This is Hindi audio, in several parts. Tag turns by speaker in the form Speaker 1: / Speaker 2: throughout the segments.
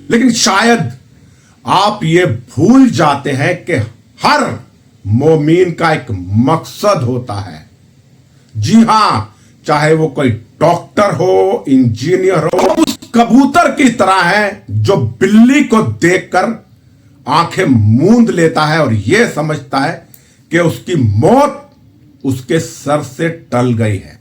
Speaker 1: लेकिन शायद आप ये भूल जाते हैं कि हर मोमीन का एक मकसद होता है। जी हां, चाहे वो कोई डॉक्टर हो, इंजीनियर हो, उस कबूतर की तरह है जो बिल्ली को देखकर आंखें मूंद लेता है और यह समझता है कि उसकी मौत उसके सर से टल गई है।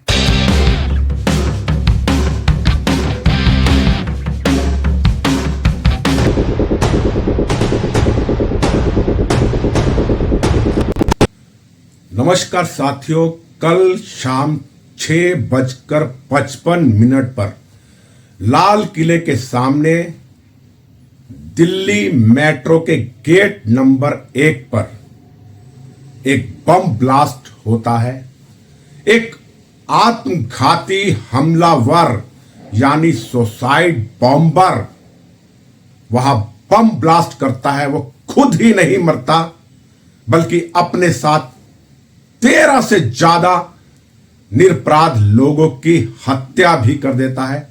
Speaker 1: नमस्कार साथियों, कल शाम 6:55 पर लाल किले के सामने दिल्ली मेट्रो के गेट नंबर 1 पर एक बम ब्लास्ट होता है। एक आत्मघाती हमलावर यानी सुसाइड बॉम्बर वहां बम ब्लास्ट करता है। वो खुद ही नहीं मरता बल्कि अपने साथ 13 से ज्यादा निरपराध लोगों की हत्या भी कर देता है।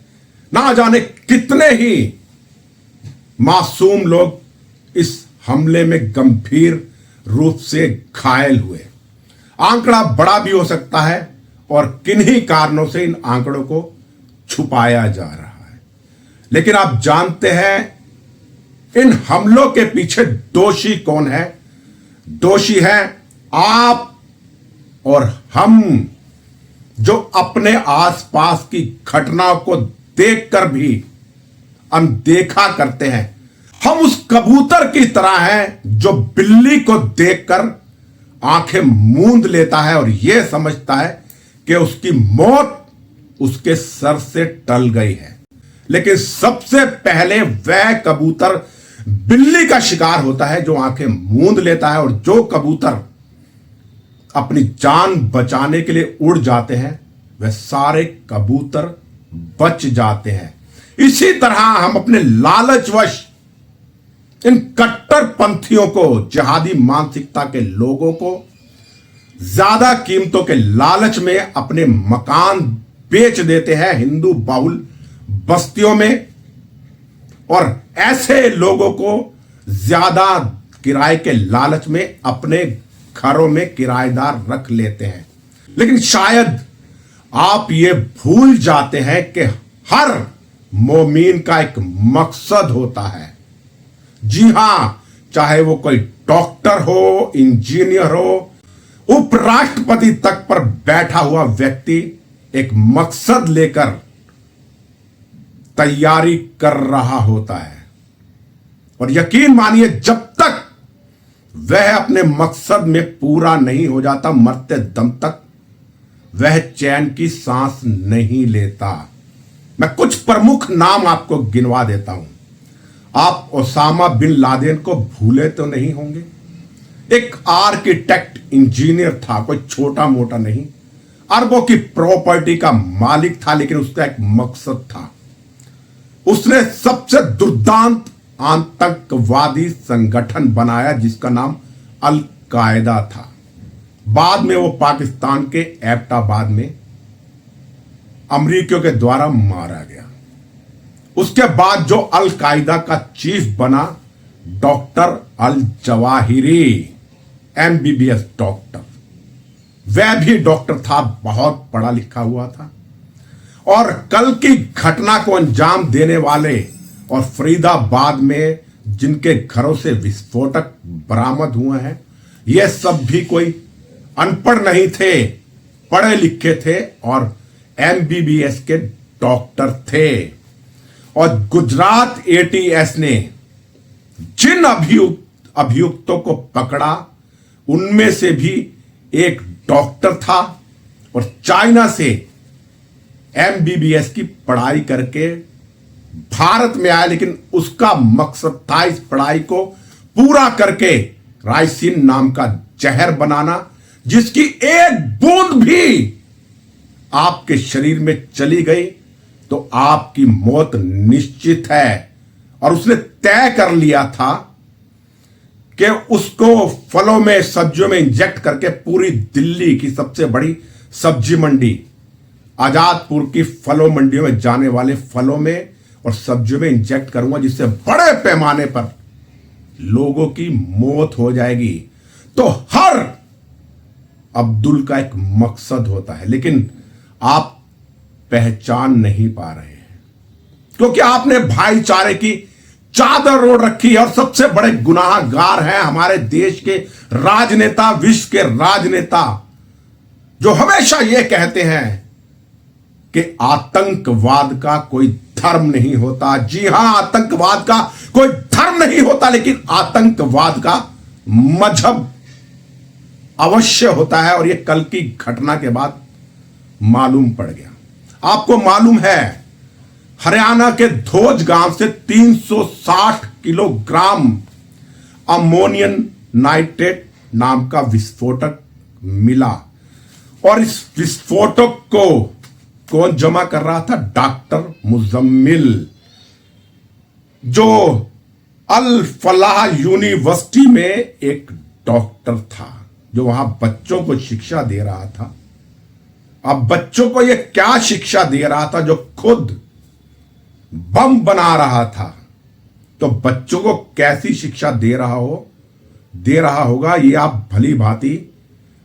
Speaker 1: ना जाने कितने ही मासूम लोग इस हमले में गंभीर रूप से घायल हुए। आंकड़ा बड़ा भी हो सकता है और किन्हीं कारणों से इन आंकड़ों को छुपाया जा रहा है। लेकिन आप जानते हैं इन हमलों के पीछे दोषी कौन है? दोषी है आप और हम, जो अपने आसपास की घटनाओं को देखकर भी अनदेखा करते हैं। हम उस कबूतर की तरह हैं जो बिल्ली को देखकर आंखें मूंद लेता है और यह समझता है कि उसकी मौत उसके सर से टल गई है। लेकिन सबसे पहले वह कबूतर बिल्ली का शिकार होता है जो आंखें मूंद लेता है, और जो कबूतर अपनी जान बचाने के लिए उड़ जाते हैं वह सारे कबूतर बच जाते हैं। इसी तरह हम अपने लालचवश इन कट्टरपंथियों को, जिहादी मानसिकता के लोगों को ज्यादा कीमतों के लालच में अपने मकान बेच देते हैं हिंदू बाहुल बस्तियों में, और ऐसे लोगों को ज्यादा किराए के लालच में अपने घरों में किराएदार रख लेते हैं। लेकिन शायद आप ये भूल जाते हैं कि हर मोमीन का एक मकसद होता है। जी हां, चाहे वो कोई डॉक्टर हो, इंजीनियर हो, उपराष्ट्रपति तक पर बैठा हुआ व्यक्ति एक मकसद लेकर तैयारी कर रहा होता है। और यकीन मानिए, जब तक वह अपने मकसद में पूरा नहीं हो जाता, मरते दम तक वह चैन की सांस नहीं लेता। मैं कुछ प्रमुख नाम आपको गिनवा देता हूं। आप ओसामा बिन लादेन को भूले तो नहीं होंगे। एक आर्किटेक्ट इंजीनियर था, कोई छोटा मोटा नहीं, अरबों की प्रॉपर्टी का मालिक था, लेकिन उसका एक मकसद था। उसने सबसे दुर्दांत आतंकवादी संगठन बनाया जिसका नाम अल कायदा था। बाद में वो पाकिस्तान के एबटाबाद में अमरीकियों के द्वारा मारा गया। उसके बाद जो अल कायदा का चीफ बना, doctor al Zawahiri, MBBS doctor, वह भी डॉक्टर था, बहुत पढ़ा लिखा हुआ था। और कल की घटना को अंजाम देने वाले और फरीदाबाद में जिनके घरों से विस्फोटक बरामद हुए हैं, ये सब भी कोई अनपढ़ नहीं थे, पढ़े लिखे थे और MBBS के डॉक्टर थे। और गुजरात ATS ने जिन अभियुक्तों को पकड़ा उनमें से भी एक डॉक्टर था और चाइना से MBBS की पढ़ाई करके भारत में आया। लेकिन उसका मकसद था इस पढ़ाई को पूरा करके राइसिन नाम का जहर बनाना, जिसकी एक बूंद भी आपके शरीर में चली गई तो आपकी मौत निश्चित है। और उसने तय कर लिया था कि उसको फलों में, सब्जियों में इंजेक्ट करके पूरी दिल्ली की सबसे बड़ी सब्जी मंडी आजादपुर की फलों मंडियों में जाने वाले फलों में और सब्जियों में इंजेक्ट करूंगा, जिससे बड़े पैमाने पर लोगों की मौत हो जाएगी। तो हर अब्दुल का एक मकसद होता है, लेकिन आप पहचान नहीं पा रहे हैं, क्योंकि आपने भाईचारे की चादर ओढ़ रखी है। और सबसे बड़े गुनाहगार हैं हमारे देश के राजनेता, विश्व के राजनेता, जो हमेशा यह कहते हैं कि आतंकवाद का कोई धर्म नहीं होता। जी हां, आतंकवाद का कोई धर्म नहीं होता, लेकिन आतंकवाद का मजहब अवश्य होता है। और यह कल की घटना के बाद मालूम पड़ गया। आपको मालूम है, हरियाणा के धोज गांव से 360 किलोग्राम अमोनियम नाइट्रेट नाम का विस्फोटक मिला। और इस विस्फोटक को कौन जमा कर रहा था? डॉक्टर मुजम्मिल, जो अल फलाह यूनिवर्सिटी में एक डॉक्टर था, जो वहां बच्चों को शिक्षा दे रहा था। अब बच्चों को यह क्या शिक्षा दे रहा था? जो खुद बम बना रहा था। तो बच्चों को कैसी शिक्षा दे रहा होगा, ये आप भली भांति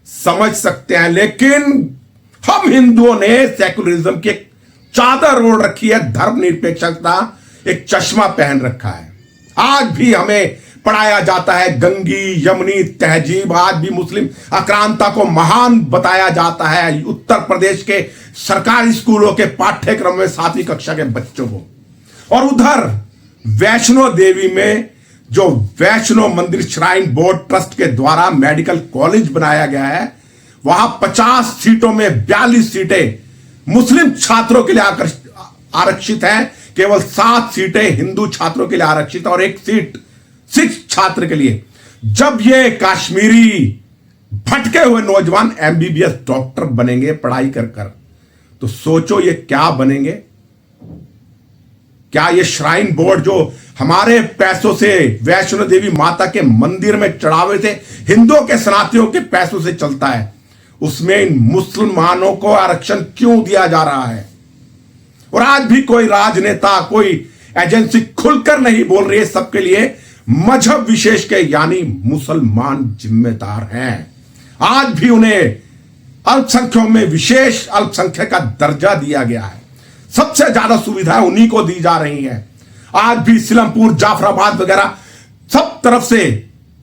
Speaker 1: समझ सकते हैं। लेकिन हम हिंदुओं ने सेकुलरिज्म की एक चादर ओढ़ रखी है, धर्मनिरपेक्षता एक चश्मा पहन रखा है। आज भी हमें पढ़ाया जाता है गंगी यमुनी तहजीब, आज भी मुस्लिम आक्रांता को महान बताया जाता है उत्तर प्रदेश के सरकारी स्कूलों के पाठ्यक्रम में 7वीं कक्षा के बच्चों को। और उधर वैष्णो देवी में जो वैष्णो मंदिर श्राइन बोर्ड ट्रस्ट के द्वारा मेडिकल कॉलेज बनाया गया है, वहां 50 सीटों में 42 सीटें मुस्लिम छात्रों के लिए आरक्षित हैं, केवल 7 सीटें हिंदू छात्रों के लिए आरक्षित और 1 सीट सिख छात्र के लिए। जब ये कश्मीरी भटके हुए नौजवान एमबीबीएस डॉक्टर बनेंगे पढ़ाई कर कर, तो सोचो ये क्या बनेंगे। क्या ये श्राइन बोर्ड जो हमारे पैसों से वैष्णो देवी माता के मंदिर में चढ़ावे से हिंदुओं के सनातनियों के पैसों से चलता है, उसमें इन मुसलमानों को आरक्षण क्यों दिया जा रहा है? और आज भी कोई राजनेता, कोई एजेंसी खुलकर नहीं बोल रही है। सबके लिए मजहब विशेष के यानी मुसलमान जिम्मेदार हैं। आज भी उन्हें अल्पसंख्यकों में विशेष अल्पसंख्यक का दर्जा दिया गया है। सबसे ज्यादा सुविधाएं उन्हीं को दी जा रही हैं। आज भी सिलमपुर, जाफराबाद वगैरह सब तरफ से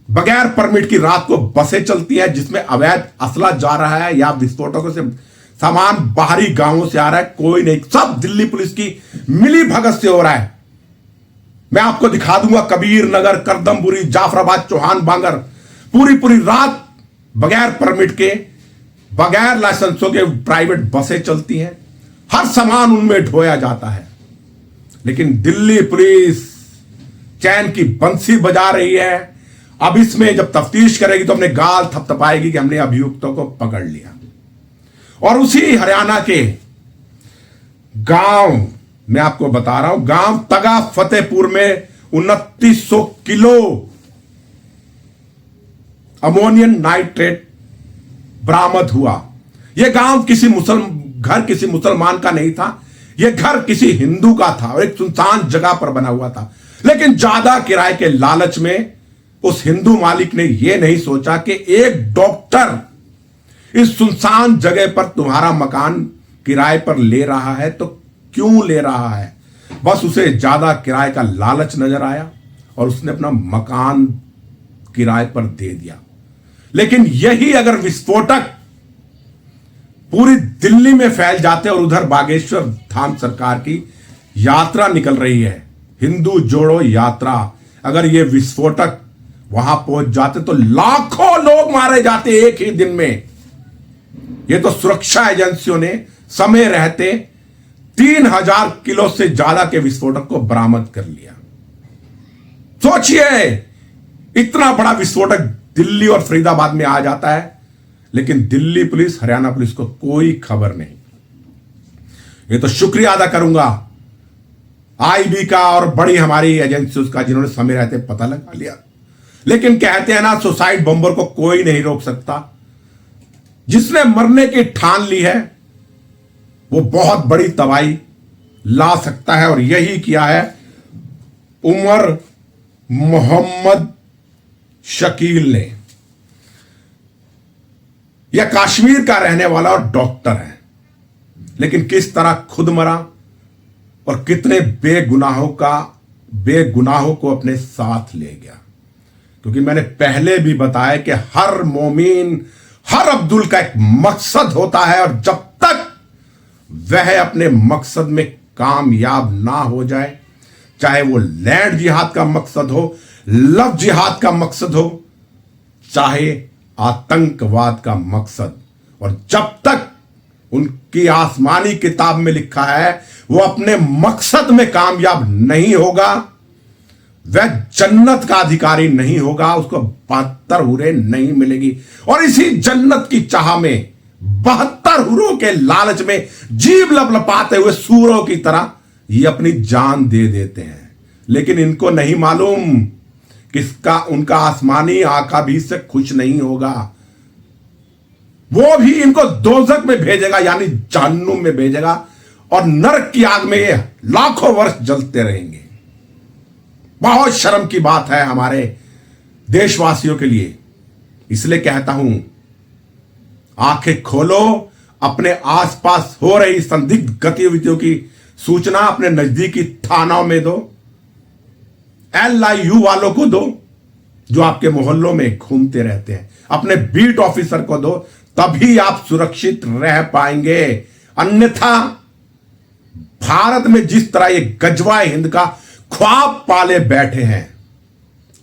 Speaker 1: बगैर परमिट की रात को बसें चलती हैं, जिसमें अवैध असला जा रहा है या विस्फोटकों से सामान बाहरी गांवों से आ रहा है। कोई नहीं, सब दिल्ली पुलिस की मिली भगत से हो रहा है। मैं आपको दिखा दूंगा कबीर नगर, करदमपुरी, जाफराबाद, चौहान बांगर, पूरी रात बगैर परमिट के, बगैर लाइसेंसों के प्राइवेट बसें चलती हैं। हर सामान उनमें ढोया जाता है। लेकिन दिल्ली पुलिस चैन की बंसी बजा रही है। अब इसमें जब तफ्तीश करेगी तो अपने गाल थपथपाएगी कि हमने अभियुक्तों को पकड़ लिया। और उसी हरियाणा के गांव, मैं आपको बता रहा हूं, गांव तगा फतेहपुर में 2900 किलो अमोनियम नाइट्रेट बरामद हुआ। यह गांव किसी मुसलमान का नहीं था, यह घर किसी हिंदू का था और एक सुनसान जगह पर बना हुआ था। लेकिन ज्यादा किराए के लालच में उस हिंदू मालिक ने यह नहीं सोचा कि एक डॉक्टर इस सुनसान जगह पर तुम्हारा मकान किराए पर ले रहा है, तो क्यों ले रहा है? बस उसे ज्यादा किराए का लालच नजर आया और उसने अपना मकान किराए पर दे दिया। लेकिन यही अगर विस्फोटक पूरी दिल्ली में फैल जाते और उधर बागेश्वर धाम सरकार की यात्रा निकल रही है, हिंदू जोड़ो यात्रा, अगर ये विस्फोटक वहां पहुंच जाते तो लाखों लोग मारे जाते एक ही दिन में। ये तो सुरक्षा एजेंसियों ने समय रहते 3000 किलो से ज्यादा के विस्फोटक को बरामद कर लिया। सोचिए, इतना बड़ा विस्फोटक दिल्ली और फरीदाबाद में आ जाता है, लेकिन दिल्ली पुलिस, हरियाणा पुलिस को कोई खबर नहीं। ये तो शुक्रिया अदा करूंगा आईबी का और बड़ी हमारी एजेंसी का, जिन्होंने समय रहते पता लगा लिया। लेकिन कहते हैं ना, सुसाइड बॉम्बर को कोई नहीं रोक सकता। जिसने मरने की ठान ली है वो बहुत बड़ी तबाही ला सकता है, और यही किया है उमर मोहम्मद शकील ने। यह कश्मीर का रहने वाला और डॉक्टर है, लेकिन किस तरह खुद मरा और कितने बेगुनाहों को अपने साथ ले गया। क्योंकि मैंने पहले भी बताया कि हर मोमिन, हर अब्दुल का एक मकसद होता है, और जब तक वह अपने मकसद में कामयाब ना हो जाए, चाहे वो लैंड जिहाद का मकसद हो, लव जिहाद का मकसद हो, चाहे आतंकवाद का मकसद, और जब तक उनकी आसमानी किताब में लिखा है वो अपने मकसद में कामयाब नहीं होगा, वह जन्नत का अधिकारी नहीं होगा, उसको 72 हुरें नहीं मिलेगी। और इसी जन्नत की चाह में 72 हुरों के लालच में जीभ लपलपाते हुए सूरों की तरह ये अपनी जान दे देते हैं। लेकिन इनको नहीं मालूम किसका उनका आसमानी आका भी इससे खुश नहीं होगा, वो भी इनको दोजख में भेजेगा, यानी जहन्नुम में भेजेगा, और नरक की आग में ये लाखों वर्ष जलते रहेंगे। बहुत शर्म की बात है हमारे देशवासियों के लिए। इसलिए कहता हूं, आंखें खोलो, अपने आसपास हो रही संदिग्ध गतिविधियों की सूचना अपने नजदीकी थानों में दो, LIU वालों को दो जो आपके मोहल्लों में घूमते रहते हैं, अपने बीट ऑफिसर को दो, तभी आप सुरक्षित रह पाएंगे। अन्यथा भारत में जिस तरह ये गजवाए हिंद का ख्वाब पाले बैठे हैं,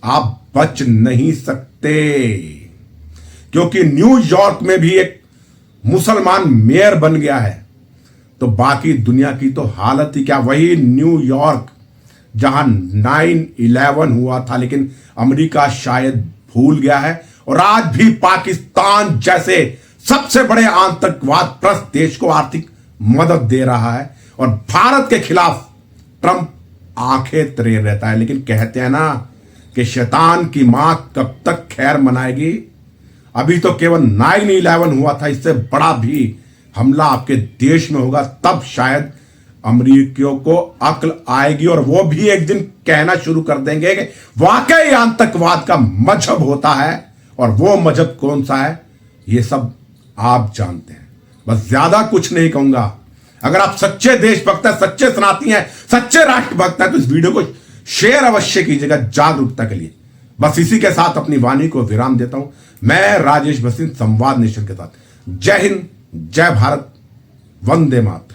Speaker 1: आप बच नहीं सकते। क्योंकि न्यूयॉर्क में भी एक मुसलमान मेयर बन गया है, तो बाकी दुनिया की तो हालत ही क्या। वही न्यूयॉर्क जहां 9/11 हुआ था, लेकिन अमेरिका शायद भूल गया है, और आज भी पाकिस्तान जैसे सबसे बड़े आतंकवाद प्रस्त देश को आर्थिक मदद दे रहा है, और भारत के खिलाफ ट्रंप आंखें तरे रहता है। लेकिन कहते हैं ना कि शैतान की मां कब तक खैर मनाएगी। अभी तो केवल 9/11 हुआ था, इससे बड़ा भी हमला आपके देश में होगा, तब शायद अमरीकियों को अक्ल आएगी, और वो भी एक दिन कहना शुरू कर देंगे कि वाकई आतंकवाद का मजहब होता है, और वो मजहब कौन सा है ये सब आप जानते हैं। बस ज्यादा कुछ नहीं कहूंगा। अगर आप सच्चे देशभक्त हैं, सच्चे सनातनी हैं, सच्चे राष्ट्रभक्त हैं, तो इस वीडियो को शेयर अवश्य कीजिएगा जागरूकता के लिए। बस इसी के साथ अपनी वाणी को विराम देता हूं। मैं राजेश भसीन, संवाद नेशन के साथ। जय हिंद, जय भारत, वंदे मातरम।